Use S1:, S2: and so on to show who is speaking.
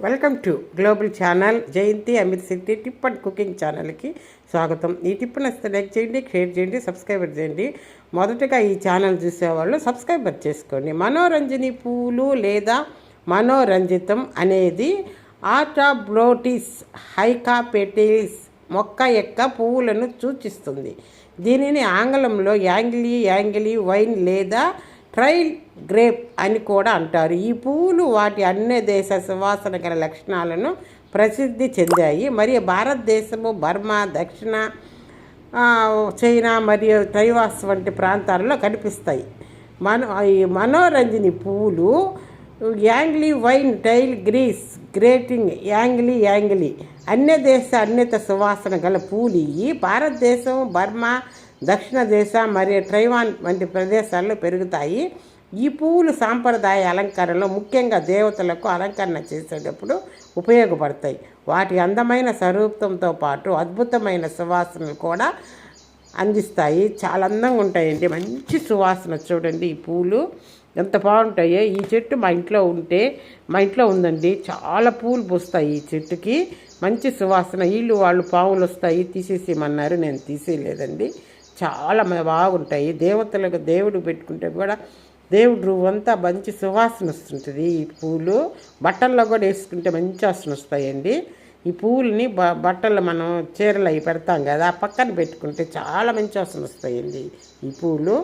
S1: Welcome to global channel Jayanti Amit Shetty tip and cooking ఛానల్కి స్వాగతం. ఈ టిప్ నచ్చితే లైక్ చేయండి, షేర్ చేయండి, సబ్స్క్రైబర్ చేయండి. మొదటగా ఈ ఛానల్ చూసేవాళ్ళు సబ్స్క్రైబర్ చేసుకోండి. మనోరంజని పూలు లేదా మనోరంజితం అనేది ఆటాబ్లోటిస్ హైకాపెటిస్ మొక్క యొక్క పువ్వులను సూచిస్తుంది. దీనిని ఆంగ్లంలో యాంగిలీ వైన్ లేదా ట్రైల్ గ్రేప్ అని కూడా అంటారు. ఈ పువ్వులు వాటి అన్ని దేశ సువాసన గల లక్షణాలను ప్రసిద్ధి చెందాయి. మరియు భారతదేశము, బర్మా, దక్షిణ చైనా మరియు తైవాస్ వంటి ప్రాంతాలలో కనిపిస్తాయి. ఈ మనోరంజని పువ్వులు యాంగ్లీ వైన్ టైల్ గ్రీస్ గ్రేటింగ్ యాంగిలీ అన్యత సువాసన గల పూలు ఈ భారతదేశం, బర్మా, దక్షిణ దేశ మరియు ట్రైవాన్ వంటి ప్రదేశాల్లో పెరుగుతాయి. ఈ పువ్వులు సాంప్రదాయ అలంకరణలో ముఖ్యంగా దేవతలకు అలంకరణ చేసేటప్పుడు ఉపయోగపడతాయి. వాటి అందమైన స్వరూపంతో పాటు అద్భుతమైన సువాసనలు కూడా అందిస్తాయి. చాలా అందంగా ఉంటాయండి, మంచి సువాసన. చూడండి ఈ పూలు ఎంత బాగుంటాయో. ఈ చెట్టు మా ఇంట్లో ఉందండి. చాలా పూలు పూస్తాయి ఈ చెట్టుకి, మంచి సువాసన. వాళ్ళు పావులు వస్తాయి తీసేసేయమన్నారు, నేను తీసేయలేదండి. చాలా బాగుంటాయి. దేవతలకు దేవుడు పెట్టుకుంటే కూడా దేవుడు రూవంతా మంచి సువాసన వస్తుంటుంది. ఈ పూలు బట్టల్లో కూడా వేసుకుంటే మంచి వాసన వస్తాయండి. ఈ పూలని బట్టలు మనం చీరలు అవి పెడతాం కదా, పక్కన పెట్టుకుంటే చాలా మంచి వాసన వస్తాయండి ఈ పూలు.